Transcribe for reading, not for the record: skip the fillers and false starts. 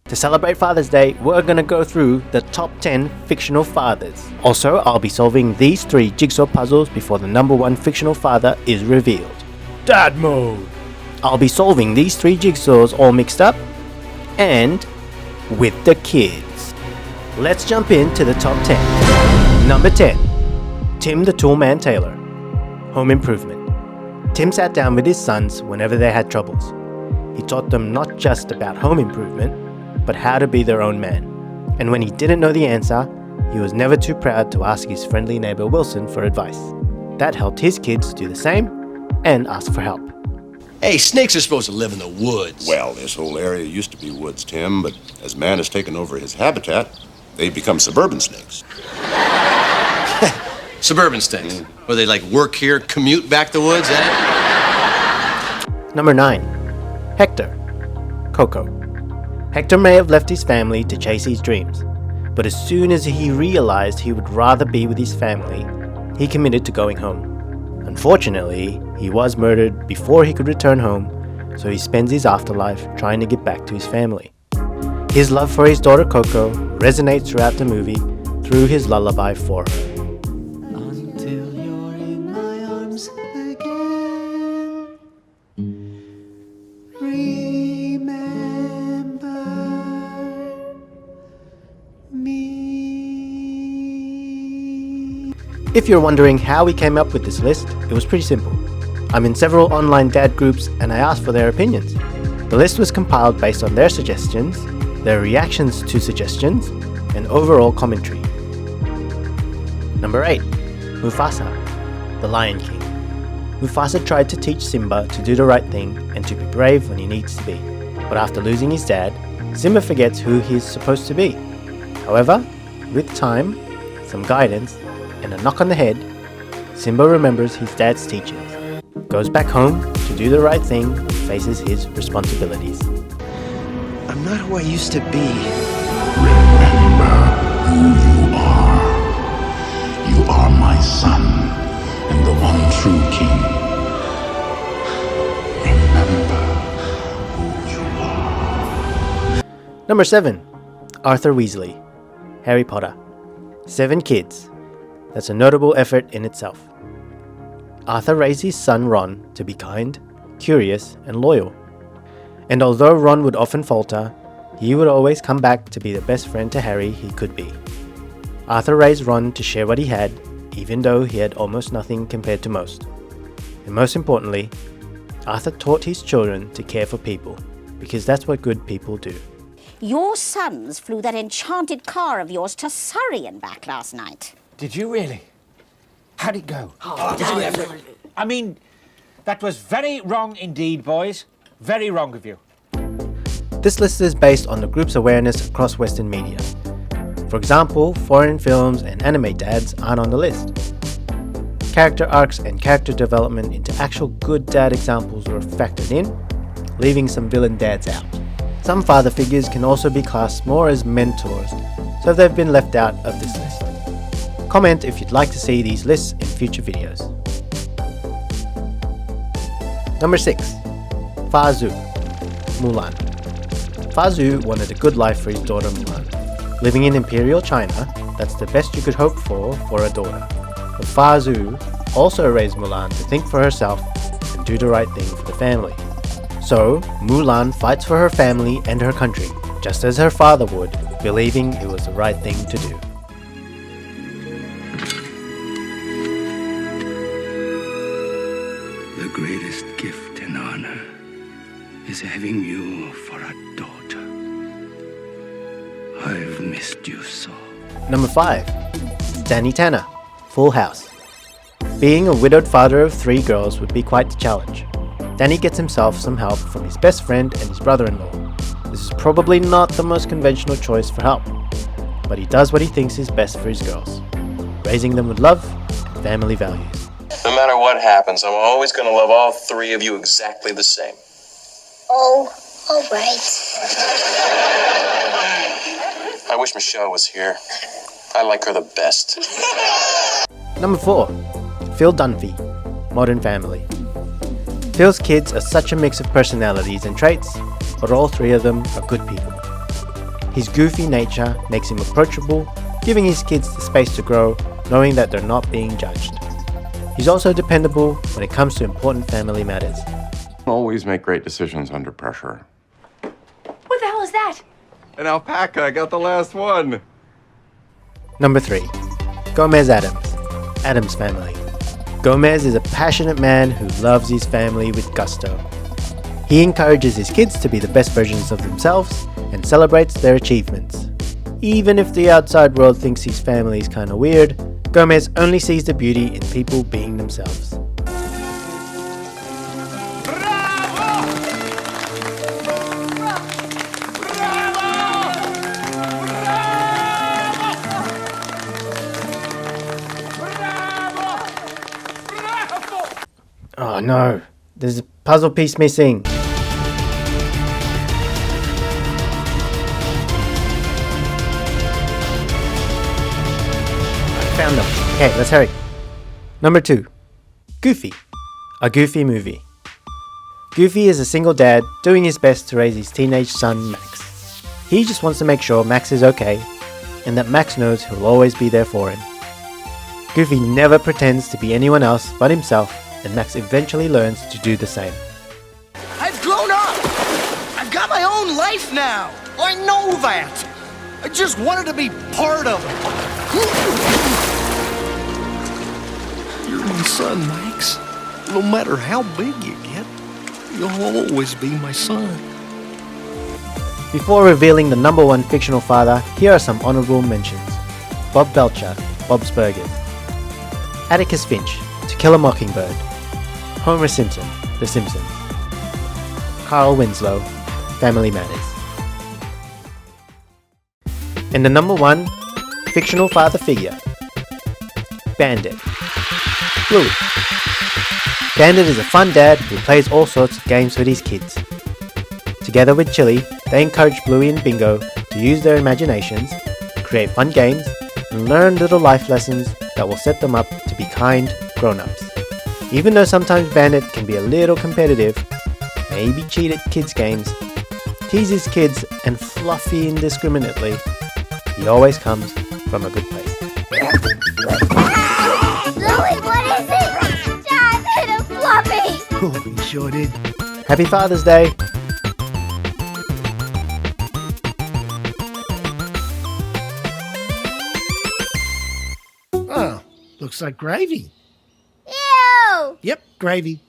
To celebrate Father's Day, we're gonna go through the top 10 fictional fathers. Also, I'll be solving these 3 jigsaw puzzles before the number 1 fictional father is revealed. Dad mode! I'll be solving these 3 jigsaws all mixed up and with the kids. Let's jump into the top 10. Number 10. Tim the Toolman Taylor. Home Improvement. Tim sat down with his sons whenever they had troubles. He taught them not just about home improvement, but how to be their own man. And when he didn't know the answer, he was never too proud to ask his friendly neighbor Wilson for advice. That helped his kids do the same and ask for help. Hey, snakes are supposed to live in the woods. Well, this whole area used to be woods, Tim, but as man has taken over his habitat, they've become suburban snakes. Suburban snakes. Where they work here, commute back the woods, eh? Number 9. Hector. Coco. Hector may have left his family to chase his dreams, but as soon as he realized he would rather be with his family, he committed to going home. Unfortunately, he was murdered before he could return home, so he spends his afterlife trying to get back to his family. His love for his daughter Coco resonates throughout the movie through his lullaby for her. Until you're in my arms again. Remember me. If you're wondering how we came up with this list, it was pretty simple. I'm in several online dad groups and I asked for their opinions. The list was compiled based on their suggestions, their reactions to suggestions, and overall commentary. Number 8. Mufasa, the Lion King. Mufasa tried to teach Simba to do the right thing and to be brave when he needs to be. But after losing his dad, Simba forgets who he's supposed to be. However, with time, some guidance, and a knock on the head, Simba remembers his dad's teachings, goes back home to do the right thing, and faces his responsibilities. I'm not who I used to be. Remember who you are. You are my son and the one true king. Remember who you are. Number 7. Arthur Weasley, Harry Potter. 7 kids. That's a notable effort in itself. Arthur raised his son Ron to be kind, curious, and loyal. And although Ron would often falter, he would always come back to be the best friend to Harry he could be. Arthur raised Ron to share what he had, even though he had almost nothing compared to most. And most importantly, Arthur taught his children to care for people, because that's what good people do. Your sons flew that enchanted car of yours to Surrey and back last night. Did you really? How'd it go? I mean, that was very wrong indeed, boys. Very wrong of you. This list is based on the group's awareness across Western media. For example, foreign films and anime dads aren't on the list. Character arcs and character development into actual good dad examples were factored in, leaving some villain dads out. Some father figures can also be classed more as mentors, so they've been left out of this list. Comment if you'd like to see these lists in future videos. Number 6. Fa Zhu, Mulan. Fa Zhu wanted a good life for his daughter Mulan. Living in Imperial China, that's the best you could hope for a daughter. But Fa Zhu also raised Mulan to think for herself and do the right thing for the family. So, Mulan fights for her family and her country, just as her father would, believing it was the right thing to do. The greatest gift and honor is having you for a daughter. I've missed you so. Number 5. Danny Tanner, Full House. Being a widowed father of 3 girls would be quite the challenge. Danny gets himself some help from his best friend and his brother-in-law. This is probably not the most conventional choice for help, but he does what he thinks is best for his girls, raising them with love and family values. No matter what happens, I'm always going to love all 3 of you exactly the same. Oh, all right. I wish Michelle was here. I like her the best. Number 4. Phil Dunphy, Modern Family. Phil's kids are such a mix of personalities and traits, but all 3 of them are good people. His goofy nature makes him approachable, giving his kids the space to grow, knowing that they're not being judged. He's also dependable when it comes to important family matters. Always make great decisions under pressure. What the hell is that? An alpaca, I got the last one. Number 3. Gomez Addams. Addams Family. Gomez is a passionate man who loves his family with gusto. He encourages his kids to be the best versions of themselves and celebrates their achievements. Even if the outside world thinks his family is kinda weird, Gomez only sees the beauty in people being themselves. Oh no, there's a puzzle piece missing. I found them. Okay, let's hurry. Number 2. Goofy. A Goofy movie. Goofy is a single dad doing his best to raise his teenage son Max. He just wants to make sure Max is okay and that Max knows he'll always be there for him. Goofy never pretends to be anyone else but himself, and Max eventually learns to do the same. I've grown up! I've got my own life now! I know that! I just wanted to be part of it! You're my son, Max. No matter how big you get, you'll always be my son. Before revealing the number 1 fictional father, here are some honourable mentions. Bob Belcher, Bob's Burgers. Atticus Finch, To Kill a Mockingbird. Homer Simpson, The Simpsons. Carl Winslow, Family Matters. And the number 1 fictional father figure, Bandit. Bluey. Bandit is a fun dad who plays all sorts of games with his kids. Together with Chili, they encourage Bluey and Bingo to use their imaginations, create fun games, and learn little life lessons that will set them up to be kind grown-ups. Even though sometimes Bandit can be a little competitive, maybe cheat at kids' games, tease his kids, and fluffy indiscriminately, he always comes from a good place. Louie, what is it? Dad hit a fluffy! Oh, he sure did. Happy Father's Day! Oh, looks like gravy. Ew! Yep, gravy.